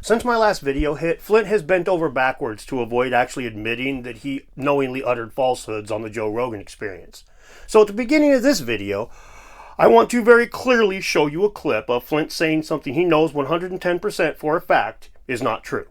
Since my last video hit, Flint has bent over backwards to avoid actually admitting that he knowingly uttered falsehoods on the Joe Rogan Experience. So at the beginning of this video, I want to very clearly show you a clip of Flint saying something he knows 110% for a fact is not true.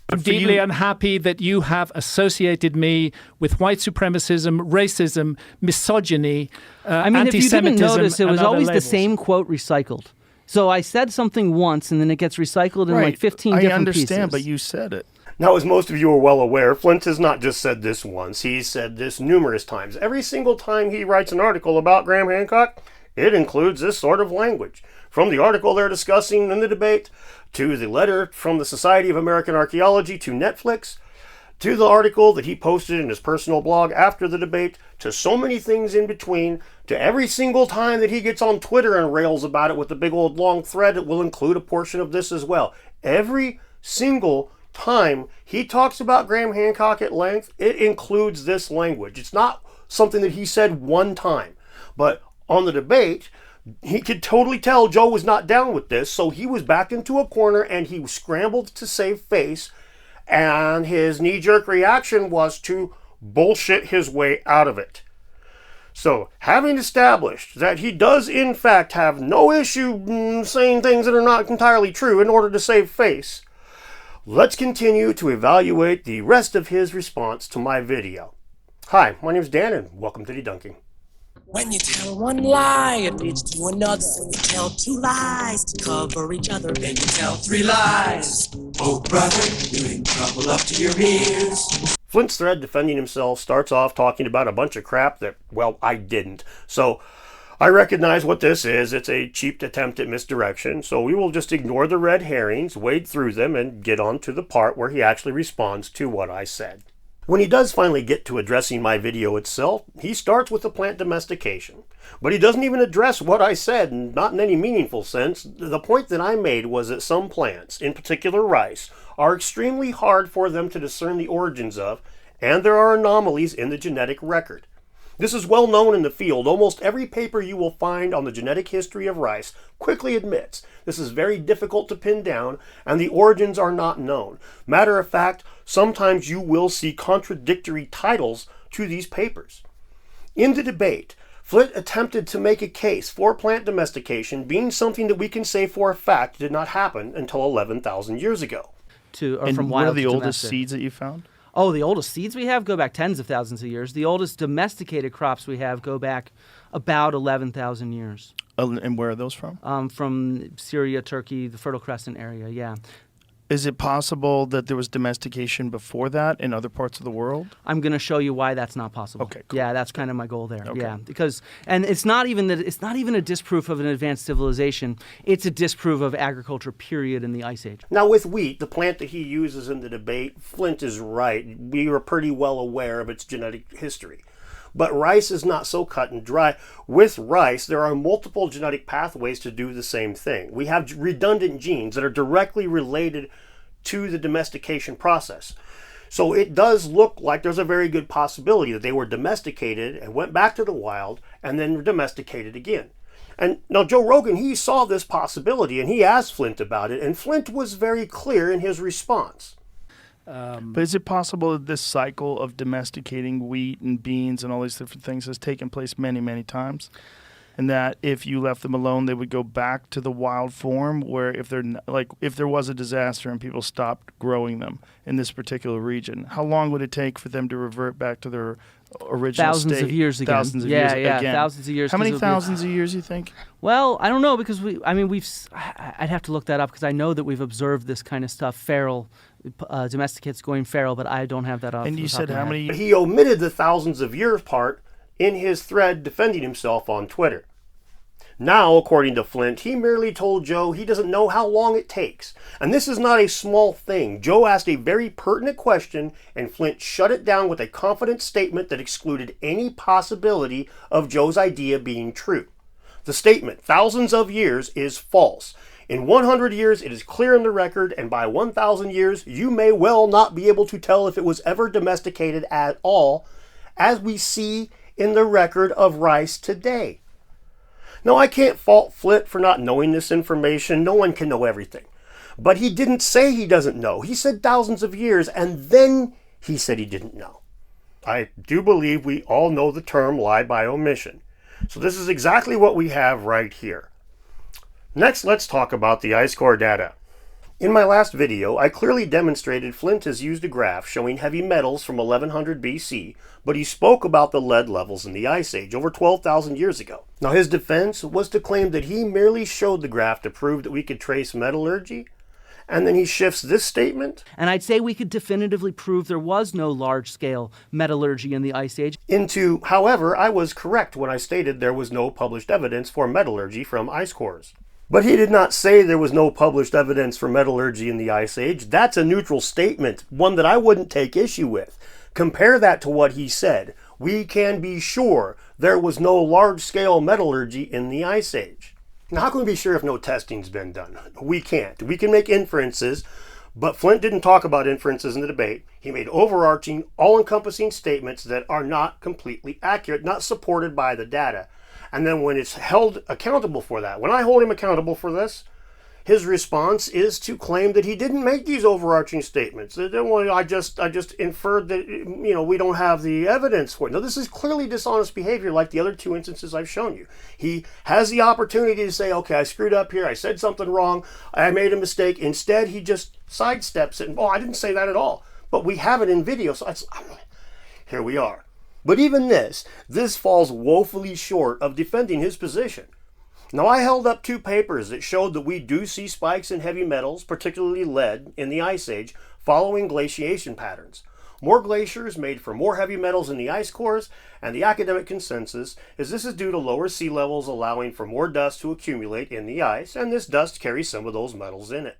I'm deeply unhappy that you have associated me with white supremacism, racism, misogyny, anti-Semitism. If you didn't notice, it was always labels. the same quote recycled. So I said something once, and then it gets recycled in like 15 different pieces. I understand, but you said it. Now, as most of you are well aware, Flint has not just said this once. He's said this numerous times. Every single time he writes an article about Graham Hancock, it includes this sort of language. From the article they're discussing in the debate, to the letter from the Society of American Archaeology to Netflix, to the article that he posted in his personal blog after the debate, to so many things in between, to every single time that he gets on Twitter and rails about it with a big old long thread, it will include a portion of this as well. Every single time he talks about Graham Hancock at length, it includes this language. It's not something that he said one time, but on the debate, he could totally tell Joe was not down with this, so he was backed into a corner and he scrambled to save face, and his knee-jerk reaction was to bullshit his way out of it. So, having established that he does in fact have no issue saying things that are not entirely true in order to save face, let's continue to evaluate the rest of his response to my video. Hi, my name is Dan and welcome to Debunking. When you tell one lie, it leads to another. When you tell two lies to cover each other, then you tell three lies. Oh, brother, you're in trouble up to your ears. Flint's thread defending himself starts off talking about a bunch of crap that, well, I didn't. So I recognize what this is. It's a cheap attempt at misdirection. So we will just ignore the red herrings, wade through them, and get on to the part where he actually responds to what I said. When he does finally get to addressing my video itself, he starts with the plant domestication. But he doesn't even address what I said, not in any meaningful sense. The point that I made was that some plants, in particular rice, are extremely hard for them to discern the origins of, and there are anomalies in the genetic record. This is well known in the field. Almost every paper you will find on the genetic history of rice quickly admits this is very difficult to pin down and the origins are not known. Matter of fact, sometimes you will see contradictory titles to these papers. In the debate, Flint attempted to make a case for plant domestication being something that we can say for a fact did not happen until 11,000 years ago. And what are the oldest seeds that you found? Oh, the oldest seeds we have go back tens of thousands of years. The oldest domesticated crops we have go back about 11,000 years. And where are those from? From Syria, Turkey, the Fertile Crescent area, yeah. Is it possible that there was domestication before that in other parts of the world? I'm going to show you why that's not possible. Okay, cool. Yeah, that's kind of my goal there. Okay. Yeah, because it's not even a disproof of an advanced civilization. It's a disproof of agriculture, period, in the Ice Age. Now with wheat, the plant that he uses in the debate, Flint is right. We are pretty well aware of its genetic history. But rice is not so cut and dry. With rice, there are multiple genetic pathways to do the same thing. We have redundant genes that are directly related to the domestication process. So it does look like there's a very good possibility that they were domesticated and went back to the wild and then were domesticated again. And now Joe Rogan, he saw this possibility and he asked Flint about it, and Flint was very clear in his response. But is it possible that this cycle of domesticating wheat and beans and all these different things has taken place many, many times? And that if you left them alone, they would go back to the wild form, where if there was a disaster and people stopped growing them in this particular region, how long would it take for them to revert back to their original state? Thousands of years again. Thousands of years again. Thousands of years. How many thousands of years, you think? Well, I don't know, because I'd have to look that up, because I know that we've observed this kind of stuff, feral, domesticates going feral, but I don't have that off. And you said how many? But he omitted the thousands of years part in his thread defending himself on Twitter. Now, according to Flint, he merely told Joe he doesn't know how long it takes. And this is not a small thing. Joe asked a very pertinent question, and Flint shut it down with a confident statement that excluded any possibility of Joe's idea being true. The statement, thousands of years, is false. In 100 years, it is clear in the record, and by 1,000 years, you may well not be able to tell if it was ever domesticated at all, as we see in the record of rice today. Now, I can't fault Flint for not knowing this information. No one can know everything. But he didn't say he doesn't know. He said thousands of years, and then he said he didn't know. I do believe we all know the term lie by omission. So this is exactly what we have right here. Next, let's talk about the ice core data. In my last video, I clearly demonstrated Flint has used a graph showing heavy metals from 1100 BC, but he spoke about the lead levels in the Ice Age over 12,000 years ago. Now his defense was to claim that he merely showed the graph to prove that we could trace metallurgy, and then he shifts this statement. And I'd say we could definitively prove there was no large-scale metallurgy in the Ice Age. Into, however, I was correct when I stated there was no published evidence for metallurgy from ice cores. But he did not say there was no published evidence for metallurgy in the Ice Age. That's a neutral statement, one that I wouldn't take issue with. Compare that to what he said. We can be sure there was no large-scale metallurgy in the Ice Age. Now, how can we be sure if no testing's been done? We can't. We can make inferences, but Flint didn't talk about inferences in the debate. He made overarching, all-encompassing statements that are not completely accurate, not supported by the data. And then when it's held accountable for that, when I hold him accountable for this, his response is to claim that he didn't make these overarching statements. Well, I just inferred that, we don't have the evidence for it. No, this is clearly dishonest behavior like the other two instances I've shown you. He has the opportunity to say, okay, I screwed up here. I said something wrong. I made a mistake. Instead, he just sidesteps it. And, I didn't say that at all. But we have it in video, so here we are. But even this falls woefully short of defending his position. Now, I held up two papers that showed that we do see spikes in heavy metals, particularly lead, in the Ice Age following glaciation patterns. More glaciers made for more heavy metals in the ice cores, and the academic consensus is this is due to lower sea levels allowing for more dust to accumulate in the ice, and this dust carries some of those metals in it.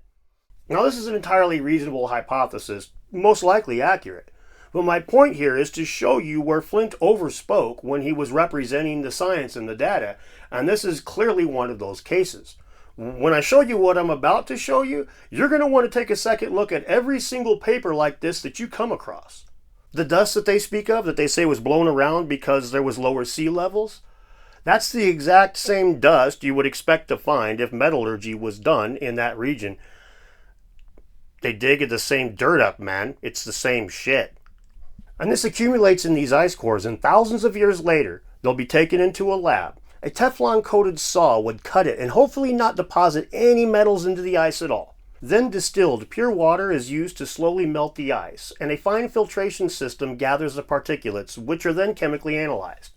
Now, this is an entirely reasonable hypothesis, most likely accurate. But my point here is to show you where Flint overspoke when he was representing the science and the data, and this is clearly one of those cases. When I show you what I'm about to show you, you're going to want to take a second look at every single paper like this that you come across. The dust that they speak of, that they say was blown around because there was lower sea levels, that's the exact same dust you would expect to find if metallurgy was done in that region. They dig the same dirt up, man. It's the same shit. And this accumulates in these ice cores, and thousands of years later, they'll be taken into a lab. A Teflon-coated saw would cut it and hopefully not deposit any metals into the ice at all. Then distilled, pure water is used to slowly melt the ice, and a fine filtration system gathers the particulates, which are then chemically analyzed.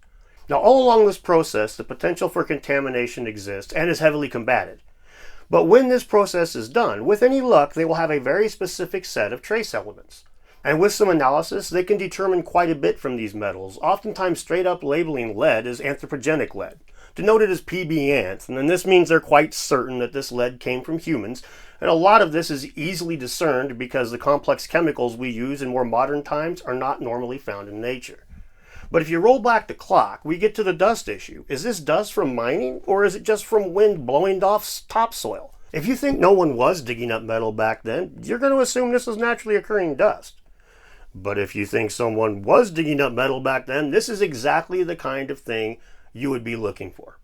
Now, all along this process, the potential for contamination exists and is heavily combated. But when this process is done, with any luck, they will have a very specific set of trace elements. And with some analysis, they can determine quite a bit from these metals, oftentimes straight up labeling lead as anthropogenic lead, denoted as PBanth, and then this means they're quite certain that this lead came from humans, and a lot of this is easily discerned because the complex chemicals we use in more modern times are not normally found in nature. But if you roll back the clock, we get to the dust issue. Is this dust from mining, or is it just from wind blowing off topsoil? If you think no one was digging up metal back then, you're going to assume this is naturally occurring dust. But if you think someone was digging up metal back then, this is exactly the kind of thing you would be looking for.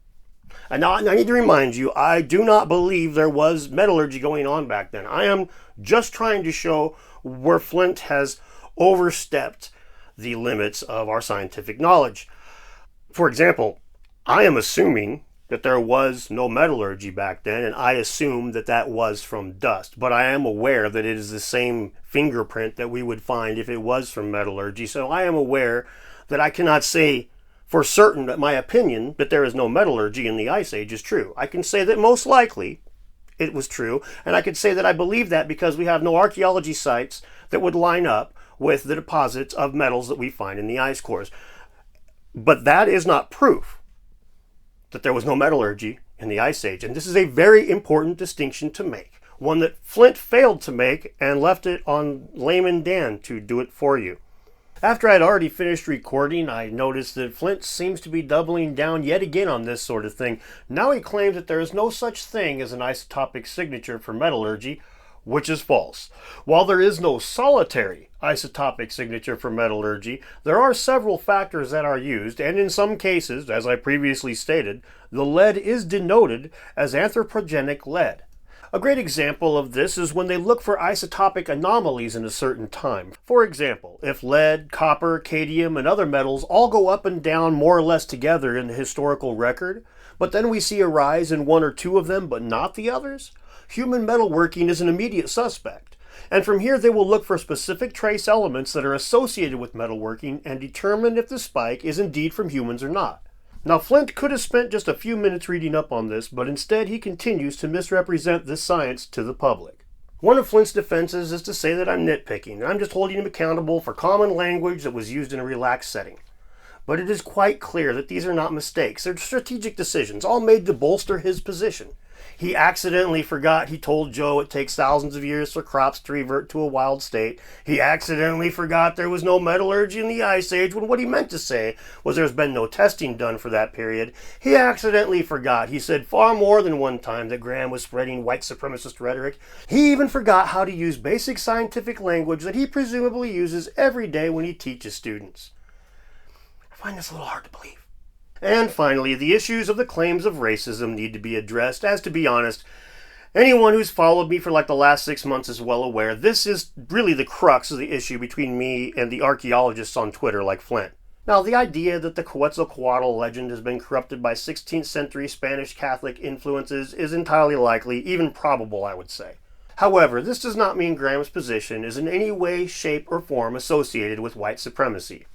And now I need to remind you, I do not believe there was metallurgy going on back then. I am just trying to show where Flint has overstepped the limits of our scientific knowledge. For example, I am assuming that there was no metallurgy back then, and I assume that that was from dust. But I am aware that it is the same fingerprint that we would find if it was from metallurgy. So I am aware that I cannot say for certain that my opinion that there is no metallurgy in the Ice Age is true. I can say that most likely it was true, and I could say that I believe that because we have no archaeology sites that would line up with the deposits of metals that we find in the ice cores. But that is not proof that there was no metallurgy in the Ice Age. And this is a very important distinction to make, one that Flint failed to make and left it on layman Dan to do it for you. After I had already finished recording, I noticed that Flint seems to be doubling down yet again on this sort of thing. Now he claims that there is no such thing as an isotopic signature for metallurgy, which is false. While there is no solitary isotopic signature for metallurgy, there are several factors that are used, and in some cases, as I previously stated, the lead is denoted as anthropogenic lead. A great example of this is when they look for isotopic anomalies in a certain time. For example, if lead, copper, cadmium, and other metals all go up and down more or less together in the historical record, but then we see a rise in one or two of them but not the others, human metalworking is an immediate suspect. And from here they will look for specific trace elements that are associated with metalworking and determine if the spike is indeed from humans or not. Now, Flint could have spent just a few minutes reading up on this, but instead he continues to misrepresent this science to the public. One of Flint's defenses is to say that I'm nitpicking. I'm just holding him accountable for common language that was used in a relaxed setting. But it is quite clear that these are not mistakes. They're strategic decisions, all made to bolster his position. He accidentally forgot he told Joe it takes thousands of years for crops to revert to a wild state. He accidentally forgot there was no metallurgy in the Ice Age when what he meant to say was there's been no testing done for that period. He accidentally forgot he said far more than one time that Graham was spreading white supremacist rhetoric. He even forgot how to use basic scientific language that he presumably uses every day when he teaches students. I find this a little hard to believe. And finally, the issues of the claims of racism need to be addressed, as to be honest, anyone who's followed me for like the last 6 months is well aware this is really the crux of the issue between me and the archaeologists on Twitter like Flint. Now, the idea that the Quetzalcoatl legend has been corrupted by 16th century Spanish Catholic influences is entirely likely, even probable, I would say. However, this does not mean Graham's position is in any way, shape, or form associated with white supremacy.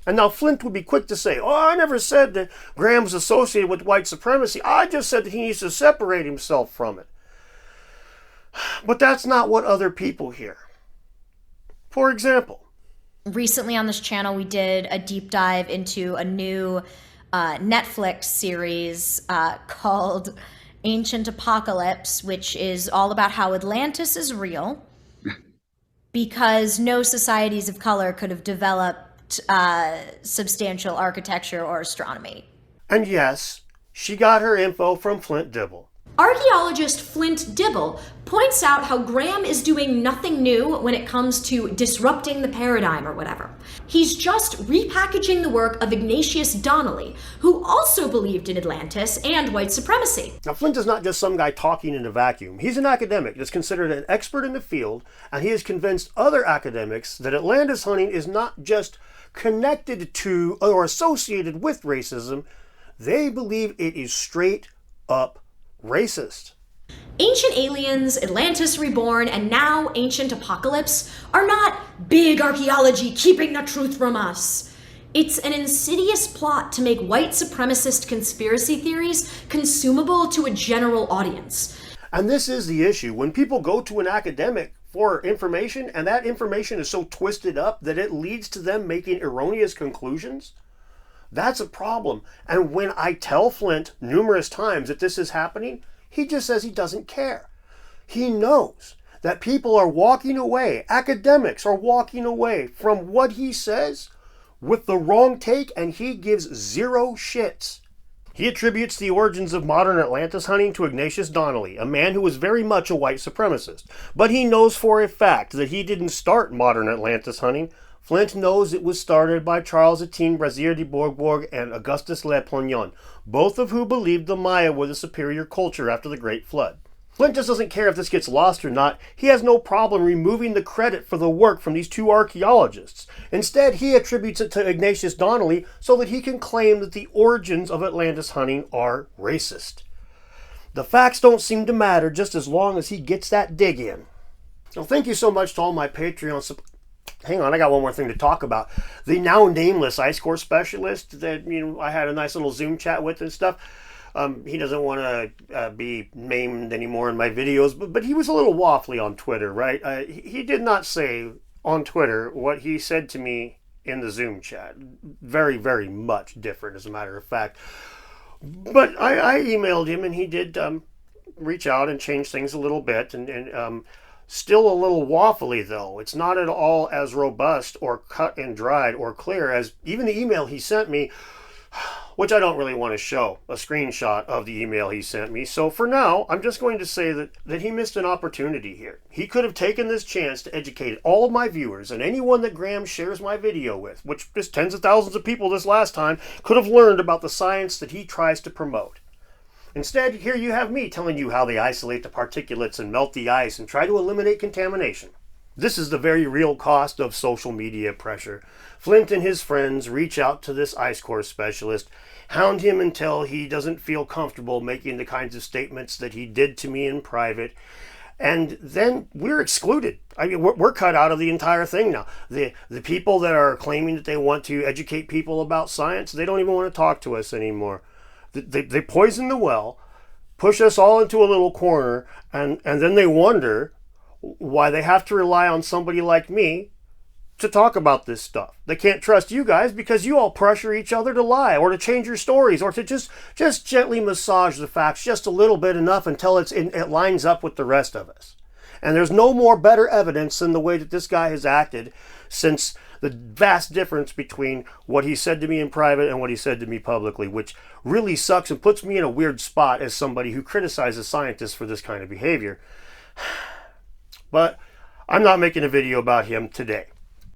And now Flint would be quick to say, oh, I never said that Graham was associated with white supremacy. I just said that he needs to separate himself from it. But that's not what other people hear. For example, recently on this channel, we did a deep dive into a new Netflix series called Ancient Apocalypse, which is all about how Atlantis is real because no societies of color could have developed substantial architecture or astronomy. And yes, she got her info from Flint Dibble. Archaeologist Flint Dibble points out how Graham is doing nothing new when it comes to disrupting the paradigm or whatever. He's just repackaging the work of Ignatius Donnelly, who also believed in Atlantis and white supremacy. Now, Flint is not just some guy talking in a vacuum. He's an academic that's considered an expert in the field, and he has convinced other academics that Atlantis hunting is not just connected to or associated with racism. They believe it is straight up racist. Ancient Aliens, Atlantis Reborn, and now Ancient Apocalypse are not big archaeology keeping the truth from us. It's an insidious plot to make white supremacist conspiracy theories consumable to a general audience. And this is the issue. When people go to an academic for information, and that information is so twisted up that it leads to them making erroneous conclusions, that's a problem. And when I tell Flint numerous times that this is happening, he just says he doesn't care. He knows that people are walking away, academics are walking away from what he says with the wrong take, and he gives zero shits. He attributes the origins of modern Atlantis hunting to Ignatius Donnelly, a man who was very much a white supremacist. But he knows for a fact that he didn't start modern Atlantis hunting. Flint knows it was started by Charles Etienne Brazier de Bourbourg and Augustus Le Plongeon, both of who believed the Maya were the superior culture after the Great Flood. Flint just doesn't care if this gets lost or not. He has no problem removing the credit for the work from these two archaeologists. Instead, he attributes it to Ignatius Donnelly so that he can claim that the origins of Atlantis hunting are racist. The facts don't seem to matter just as long as he gets that dig in. Well, thank you so much to all my Patreon Hang on, I got one more thing to talk about. The now nameless ice core specialist that I had a nice little Zoom chat with and stuff. He doesn't want to be named anymore in my videos, but he was a little waffly on Twitter, right? He did not say on Twitter what he said to me in the Zoom chat. Very, very much different, as a matter of fact. But I emailed him, and he did reach out and change things a little bit, and still a little waffly, though. It's not at all as robust or cut and dried or clear as even the email he sent me, which I don't really want to show a screenshot of the email he sent me. So for now, I'm just going to say that he missed an opportunity here. He could have taken this chance to educate all of my viewers, and anyone that Graham shares my video with, which is tens of thousands of people this last time, could have learned about the science that he tries to promote. Instead, here you have me telling you how they isolate the particulates and melt the ice and try to eliminate contamination. This is the very real cost of social media pressure. Flint and his friends reach out to this ice core specialist, hound him until he doesn't feel comfortable making the kinds of statements that he did to me in private. And then we're excluded. I mean, we're cut out of the entire thing now. The people that are claiming that they want to educate people about science, they don't even want to talk to us anymore. They poison the well, push us all into a little corner, and then they wonder why they have to rely on somebody like me to talk about this stuff. They can't trust you guys because you all pressure each other to lie or to change your stories or to just gently massage the facts just a little bit enough until it lines up with the rest of us. And there's no more better evidence than the way that this guy has acted since the vast difference between what he said to me in private and what he said to me publicly, which really sucks and puts me in a weird spot as somebody who criticizes scientists for this kind of behavior. But I'm not making a video about him today.